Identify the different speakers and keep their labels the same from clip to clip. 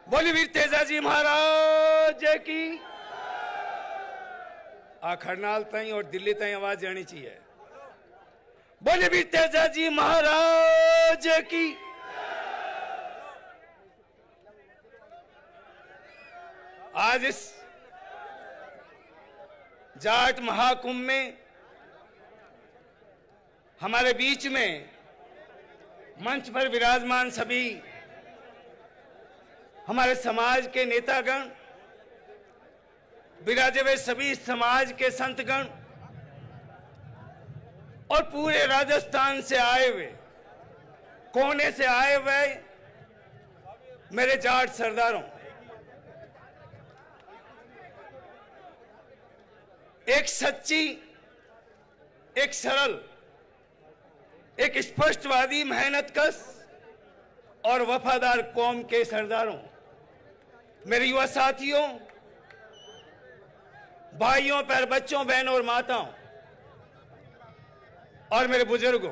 Speaker 1: बोली वीर तेजाजी महाराज की। खरनाल ताई और दिल्ली ताई आवाज जानी चाहिए। बोली वीर तेजाजी महाराज की। आज इस जाट महाकुंभ में हमारे बीच में मंच पर विराजमान सभी हमारे समाज के नेतागण, विराजे हुए सभी समाज के संतगण और पूरे राजस्थान से आए हुए, कोने से आए हुए मेरे जाट सरदारों, एक सच्ची, एक सरल, एक स्पष्टवादी, मेहनतकश और वफादार कौम के सरदारों, मेरे युवा साथियों, भाइयों, पैर बच्चों, बहनों और माताओं और मेरे बुजुर्गों,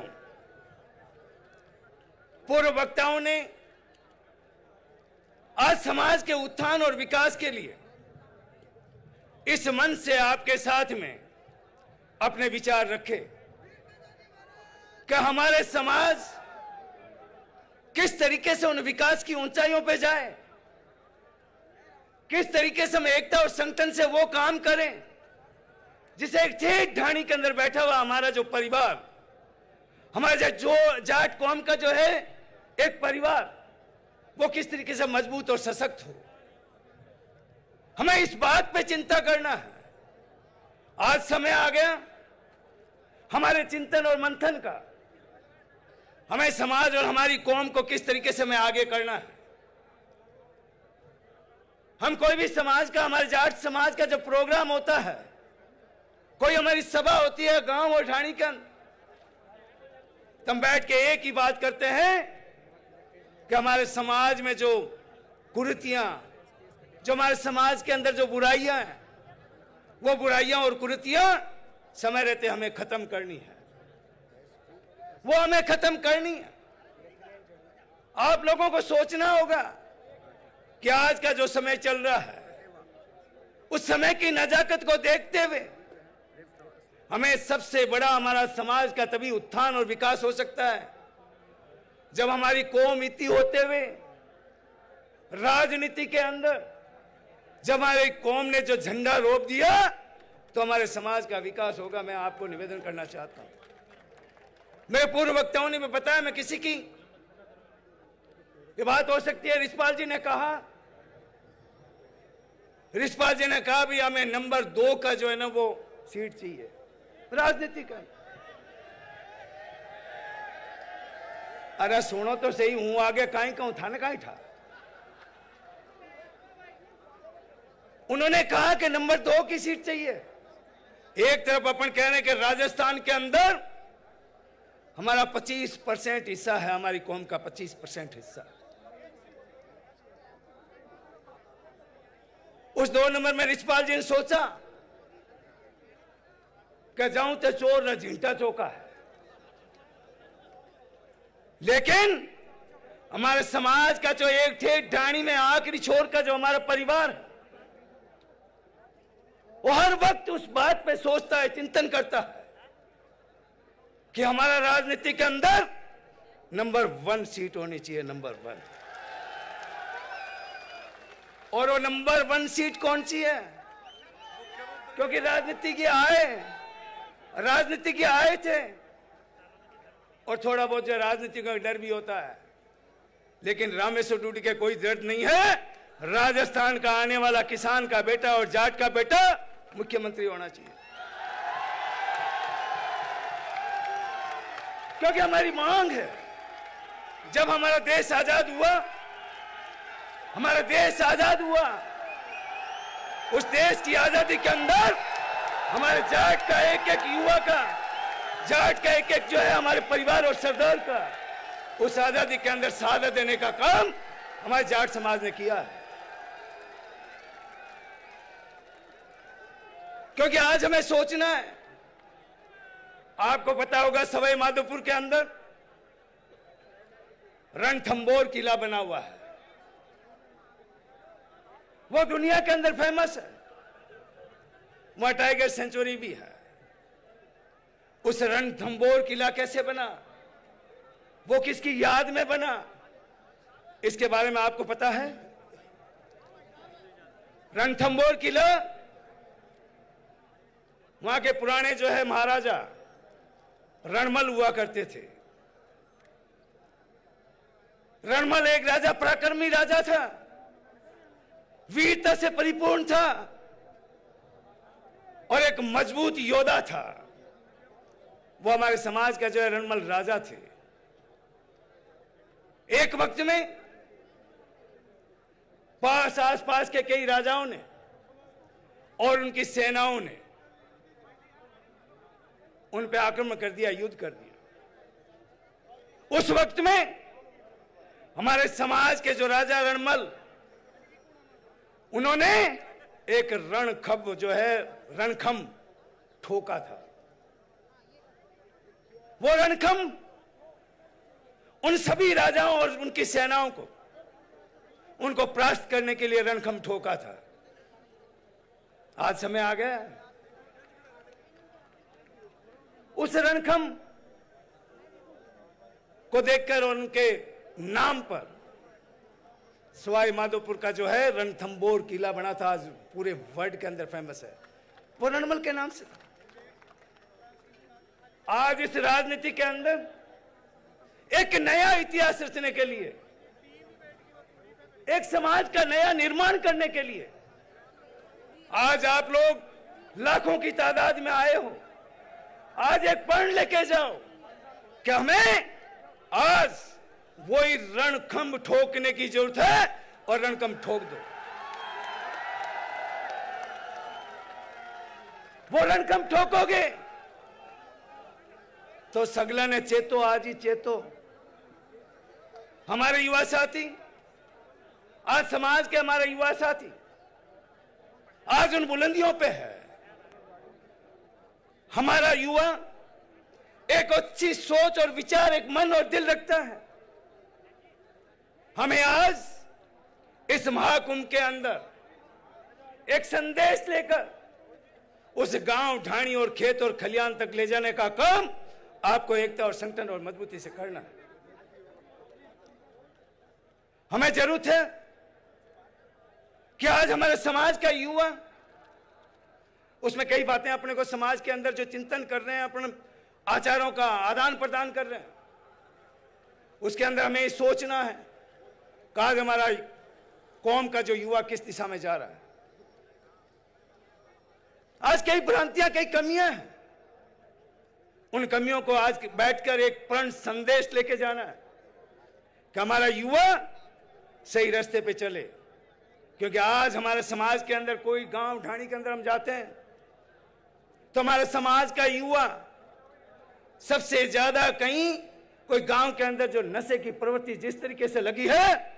Speaker 1: पूर्व वक्ताओं ने आज समाज के उत्थान और विकास के लिए इस मंच से आपके साथ में अपने विचार रखे कि हमारे समाज किस तरीके से उन विकास की ऊंचाइयों पे जाए, किस तरीके से हम एकता और संगठन से वो काम करें जिसे एक ठेठ ढाणी के अंदर बैठा हुआ हमारा जो परिवार, हमारा जो जाट कौम का जो है एक परिवार, वो किस तरीके से मजबूत और सशक्त हो। हमें इस बात पे चिंता करना है। आज समय आ गया हमारे चिंतन और मंथन का। हमें समाज और हमारी कौम को किस तरीके से हमें आगे करना है। हम कोई भी समाज का, हमारे जाट समाज का जो प्रोग्राम होता है, कोई हमारी सभा होती है गांव और ढाणी के अंदर, तो हम बैठ के एक ही बात करते हैं कि हमारे समाज में जो कुरीतियां, जो हमारे समाज के अंदर जो बुराइयां हैं, वो बुराइयां और कुरीतियां समय रहते हमें खत्म करनी है, वो हमें खत्म करनी है। आप लोगों को सोचना होगा कि आज का जो समय चल रहा है, उस समय की नजाकत को देखते हुए हमें सबसे बड़ा हमारा समाज का तभी उत्थान और विकास हो सकता है जब हमारी कौम इति होते हुए राजनीति के अंदर जब हमारी कौम ने जो झंडा रोप दिया तो हमारे समाज का विकास होगा। मैं आपको निवेदन करना चाहता हूं। मेरे पूर्व वक्ताओं ने भी बताया, मैं किसी की ये बात हो सकती है। रिछपाल जी ने कहा भी हमें नंबर 2 का जो है ना वो सीट चाहिए राजनीति का। अरे सुनो तो सही, हूं आगे काई कहूं, था ना काई था। उन्होंने कहा कि नंबर 2 की सीट चाहिए। एक तरफ अपन कह रहे हैं कि राजस्थान के अंदर हमारा 25% हिस्सा है, हमारी कौम का 25% हिस्सा। उस 2 नंबर में रिछपाल जी ने सोचा कि जाऊं तो चोर न झींटा चौका है, लेकिन हमारे समाज का जो एक ठेठ ढाणी में आखिरी छोर का जो हमारा परिवार है, वो हर वक्त उस बात पे सोचता है, चिंतन करता है कि हमारा राजनीति के अंदर नंबर 1 सीट होनी चाहिए, नंबर 1। और वो नंबर 1 सीट कौन सी है? क्योंकि राजनीति की आए थे और थोड़ा बहुत जो राजनीति का डर भी होता है, लेकिन रामेश्वर डूडी के कोई डर नहीं है। राजस्थान का आने वाला किसान का बेटा और जाट का बेटा मुख्यमंत्री होना चाहिए, क्योंकि हमारी मांग है। जब हमारा देश आजाद हुआ, उस देश की आजादी के अंदर हमारे जाट का एक युवा का, जाट का एक जो है हमारे परिवार और सरदार का, उस आजादी के अंदर शहादत देने का काम हमारे जाट समाज ने किया है। क्योंकि आज हमें सोचना है, आपको पता होगा सवाई माधोपुर के अंदर रणथंबोर किला बना हुआ है। वो दुनिया के अंदर फेमस है। वहां टाइगर सेंचुरी भी है। उस रणथंबोर किला कैसे बना, वो किसकी याद में बना, इसके बारे में आपको पता है? रणथंबोर किला, वहां के पुराने जो है महाराजा रणमल हुआ करते थे। रणमल एक राजा, पराक्रमी राजा था, वीरता से परिपूर्ण था और एक मजबूत योद्धा था। वो हमारे समाज का जो है रणमल राजा थे। एक वक्त में आसपास के कई राजाओं ने और उनकी सेनाओं ने उन पे आक्रमण कर दिया, युद्ध कर दिया। उस वक्त में हमारे समाज के जो राजा रणमल, उन्होंने एक रणखंभ जो है रणखंभ ठोका था। वो रणखंभ उन सभी राजाओं और उनकी सेनाओं को, उनको परास्त करने के लिए रणखंभ ठोका था। आज समय आ गया, उस रणखंभ को देखकर उनके नाम पर सवाई माधोपुर का जो है रणथंबोर किला बना था। आज पूरे वर्ल्ड के अंदर फेमस है, वो रणमल के नाम से। आज इस राजनीति के अंदर एक नया इतिहास रचने के लिए, एक समाज का नया निर्माण करने के लिए आज आप लोग लाखों की तादाद में आए हो। आज एक प्रण लेके जाओ कि हमें आज वही रणखंभ ठोकने की जरूरत है और रणखंभ ठोक दो। वो रणखंभ ठोकोगे तो सगला ने चेतो, आज ही चेतो। हमारे युवा साथी, आज समाज के हमारे युवा साथी आज उन बुलंदियों पे है। हमारा युवा एक अच्छी सोच और विचार, एक मन और दिल रखता है। हमें आज इस महाकुंभ के अंदर एक संदेश लेकर उस गांव, ढाणी और खेत और खलियान तक ले जाने का काम आपको एकता और संगठन और मजबूती से करना है। हमें जरूरत है कि आज हमारे समाज का युवा, उसमें कई बातें अपने को समाज के अंदर जो चिंतन कर रहे हैं, अपने आचारों का आदान प्रदान कर रहे हैं, उसके अंदर हमें सोचना है कि आज हमारा कौम का जो युवा किस दिशा में जा रहा है। आज कई भ्रांतियां, कई कमियां हैं, उन कमियों को आज बैठकर एक प्रण संदेश लेके जाना है कि हमारा युवा सही रास्ते पे चले। क्योंकि आज हमारे समाज के अंदर कोई गांव, ढाणी के अंदर हम जाते हैं तो हमारे समाज का युवा सबसे ज्यादा, कहीं कोई गांव के अंदर जो नशे की प्रवृत्ति जिस तरीके से लगी है,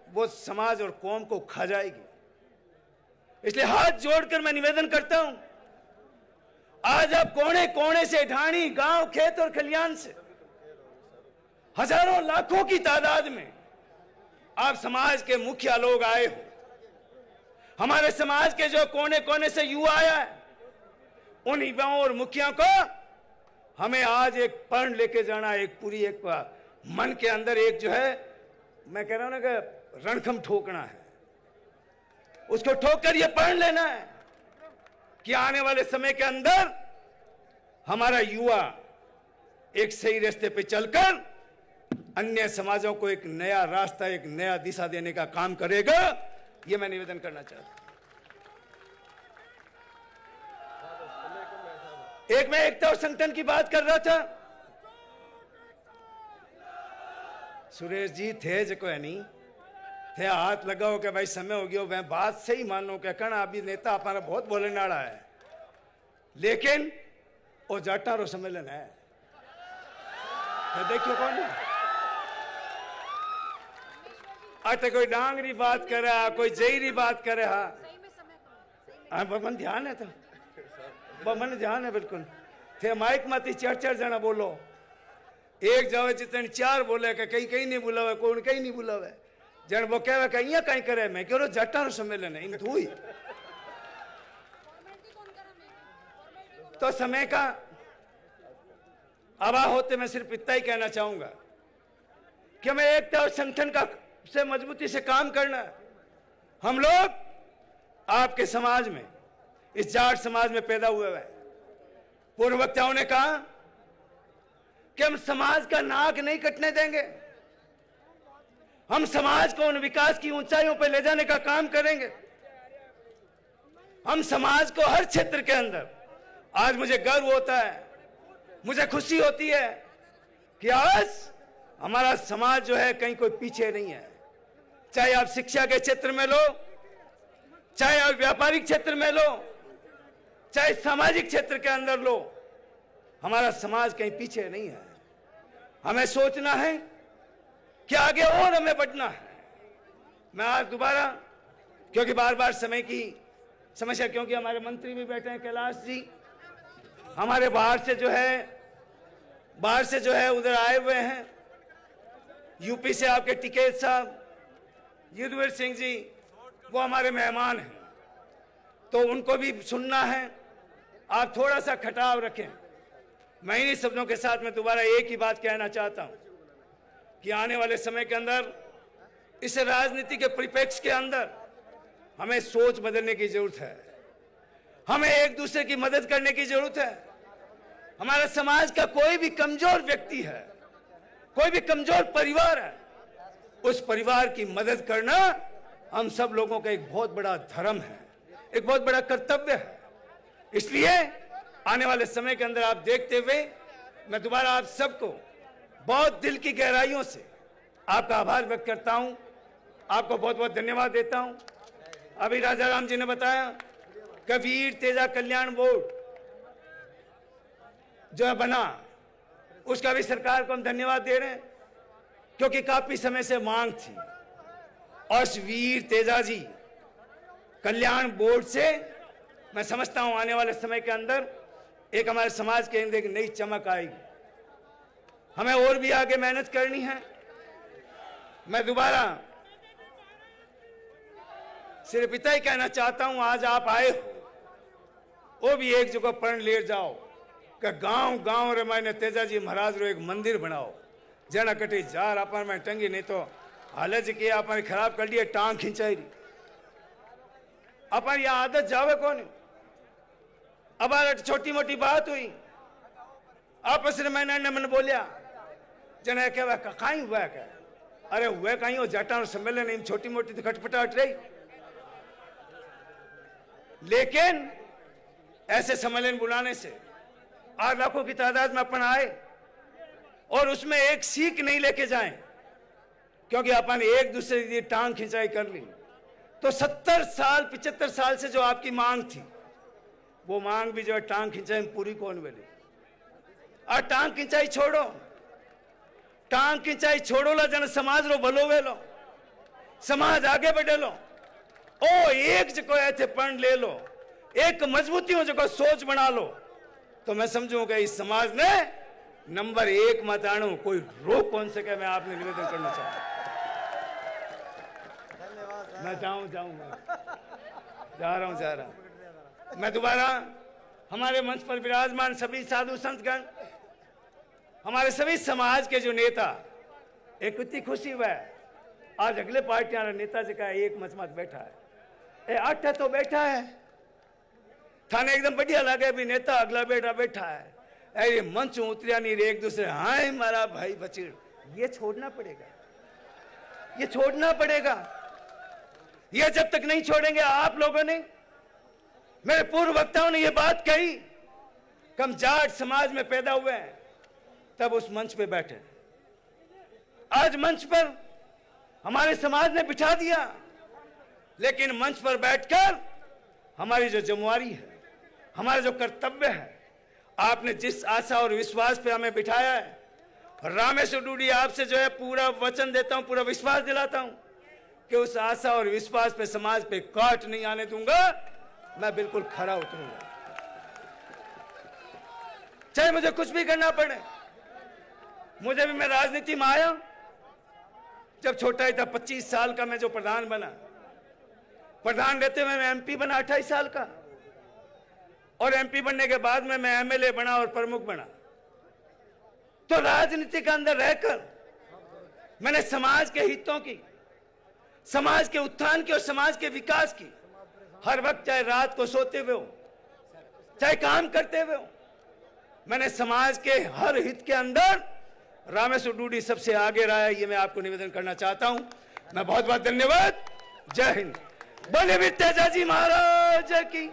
Speaker 1: वो समाज और कौम को खा जाएगी। इसलिए हाथ जोड़कर मैं निवेदन करता हूं, आज आप कोने कोने से, ढाणी, गांव, खेत और खलियान से हजारों लाखों की तादाद में आप समाज के मुखिया लोग आए हो। हमारे समाज के जो कोने कोने से युवा आया है, उन युवाओं और मुखिया को हमें आज एक प्रण लेके जाना, एक पूरी एक मन के अंदर एक जो है, मैं कह रहा हूं ना कि रणखंभ ठोकना है। उसको ठोककर ये प्रण लेना है कि आने वाले समय के अंदर हमारा युवा एक सही रास्ते पे चलकर अन्य समाजों को एक नया रास्ता, एक नया दिशा देने का काम करेगा। ये मैं निवेदन करना चाहता हूं। एक मैं एकता और संगठन की बात कर रहा था, सुरेश जी थे जो कोई नहीं थे, हाथ लगाओ कि भाई समय हो गया, मैं बात सही मानो क्या कहना, अभी नेता हमारा बहुत बोलने वाला है, लेकिन वो जाटारो सम्मेलन है तो देखियो कौन है। अटे कोई डांगरी बात करे, कोई जयरी बात करे, हाँ मन ध्यान है, तो मन ध्यान है बिल्कुल। थे माइक माती 4-4 जना बोलो, एक जावे जितने 4 बोले कि कहीं कहीं नहीं बुलावे, कोई कहीं नहीं बुलावे, जन वो कहे कहीं कहीं करे मैं क्यों जट्टा सम्मेलन है इन हुई तो समय का अभाव होते मैं सिर्फ इतना ही कहना चाहूंगा कि हमें एकता और संगठन का से मजबूती से काम करना है। हम लोग आपके समाज में, इस जाट समाज में पैदा हुए हैं। पूर्व वक्ताओं ने कहा कि हम समाज का नाक नहीं कटने देंगे, हम समाज को उन विकास की ऊंचाइयों पर ले जाने का काम करेंगे। हम समाज को हर क्षेत्र के अंदर, आज मुझे गर्व होता है, मुझे खुशी होती है कि आज हमारा समाज जो है कहीं कोई पीछे नहीं है। चाहे आप शिक्षा के क्षेत्र में लो, चाहे आप व्यापारिक क्षेत्र में लो, चाहे सामाजिक क्षेत्र के अंदर लो, हमारा समाज कहीं पीछे नहीं है। हमें सोचना है कि आगे और हमें बढ़ना है। मैं आज दोबारा, क्योंकि बार बार समय की समस्या, क्योंकि हमारे मंत्री भी बैठे हैं कैलाश जी, हमारे बाहर से जो है उधर आए हुए हैं, यूपी से आपके टिकैत साहब, युद्धवीर सिंह जी, वो हमारे मेहमान हैं, तो उनको भी सुनना है। आप थोड़ा सा खटाव रखें। मैं इन्हीं शब्दों के साथ में दोबारा एक ही बात कहना चाहता हूं कि आने वाले समय के अंदर, इस राजनीति के परिप्रेक्ष्य के अंदर हमें सोच बदलने की जरूरत है। हमें एक दूसरे की मदद करने की जरूरत है। हमारा समाज का कोई भी कमजोर व्यक्ति है, कोई भी कमजोर परिवार है, उस परिवार की मदद करना हम सब लोगों का एक बहुत बड़ा धर्म है, एक बहुत बड़ा कर्तव्य है। इसलिए आने वाले समय के अंदर आप देखते हुए मैं दोबारा आप सबको बहुत दिल की गहराइयों से आपका आभार व्यक्त करता हूं, आपको बहुत बहुत धन्यवाद देता हूं। अभी राजा राम जी ने बताया कि वीर तेजा कल्याण बोर्ड जो है बना, उसका भी सरकार को हम धन्यवाद दे रहे हैं, क्योंकि काफी समय से मांग थी। और वीर तेजा जी कल्याण बोर्ड से मैं समझता हूं आने वाले समय के अंदर एक हमारे समाज के अंदर एक नई चमक आएगी। हमें और भी आगे मेहनत करनी है। मैं दोबारा सिर्फ इतना ही कहना चाहता हूं, आज आप आए हो, वो भी एक जगह प्रण ले जाओ कि गांव गांव रे मैंने तेजा जी महाराज रो एक मंदिर बनाओ, जना कटी जार अपन में टंगी, नहीं तो हालत की अपन खराब कर दिए, टांग खिंचाई रही अपन, यह आदत जावे कौन। अब छोटी मोटी बात हुई, आपस में मैंने मन बोलिया, जना क्या कहीं हुआ क्या, अरे हुआ कहीं हो जाटा सम्मेलन, छोटी मोटी तो खटपटाहट रही। लेकिन ऐसे सम्मेलन बुलाने से आज लाखों की तादाद में अपन आए और उसमें एक सीख नहीं लेके जाएं, क्योंकि अपन एक दूसरे की टांग खिंचाई कर ली, तो 70 साल 75 साल से जो आपकी मांग थी, वो मांग भी जो है टांग खिंचाई पूरी कौन मिली। और टांग खिंचाई छोड़ो, टांग खिंचाई छोड़ो ला, जन समाज रो भलो वेलो, समाज आगे बढ़े लो, ओ एक जो ऐसे पण ले लो, एक मजबूती हो जो सोच बना लो, तो मैं समझूंगा इस समाज ने नंबर 1 मत आनो, कोई रोक कौन सके। मैं आपने निवेदन करना चाहता हूं। मैं जाऊंगा जा रहा हूं। मैं दोबारा हमारे मंच पर विराजमान सभी साधु संतगण, हमारे सभी समाज के जो नेता, एक इतनी खुशी हुआ है आज अगले पार्टियां नेता जी का एक मंच मत बैठा है, 8 तो बैठा है, थाने एकदम बढ़िया लगे भी नेता अगला बैठा है, अरे मंच उतरिया नहीं रे, एक दूसरे हाय मारा भाई बचीर, ये छोड़ना पड़ेगा, ये छोड़ना पड़ेगा। ये जब तक नहीं छोड़ेंगे, आप लोगों ने, मेरे पूर्व वक्ताओं ने ये बात कही कि हम जाट समाज में पैदा हुए हैं, तब उस मंच पे बैठे। आज मंच पर हमारे समाज ने बिठा दिया, लेकिन मंच पर बैठकर हमारी जो जिम्मेवारी है, हमारा जो कर्तव्य है, आपने जिस आशा और विश्वास पे हमें बिठाया है, रामेश्वर डूडी आपसे जो है पूरा वचन देता हूं, पूरा विश्वास दिलाता हूं कि उस आशा और विश्वास पे समाज पे काट नहीं आने दूंगा। मैं बिल्कुल खरा उतरूंगा, चाहे मुझे कुछ भी करना पड़े। मुझे भी, मैं राजनीति में आया जब छोटा ही था 25 साल का मैं जो प्रधान बना, प्रधान रहते हुए मैं एमपी बना 28 साल का, और एमपी बनने के बाद में मैं एमएलए बना और प्रमुख बना। तो राजनीति के अंदर रहकर मैंने समाज के हितों की, समाज के उत्थान की और समाज के विकास की हर वक्त, चाहे रात को सोते हुए हो, चाहे काम करते हुए हो, मैंने समाज के हर हित के अंदर रामेश्वर डूडी सबसे आगे रहा है। ये मैं आपको निवेदन करना चाहता हूं। मैं बहुत बहुत धन्यवाद। जय हिंद। बोले विद्याचार्य जी महाराज की।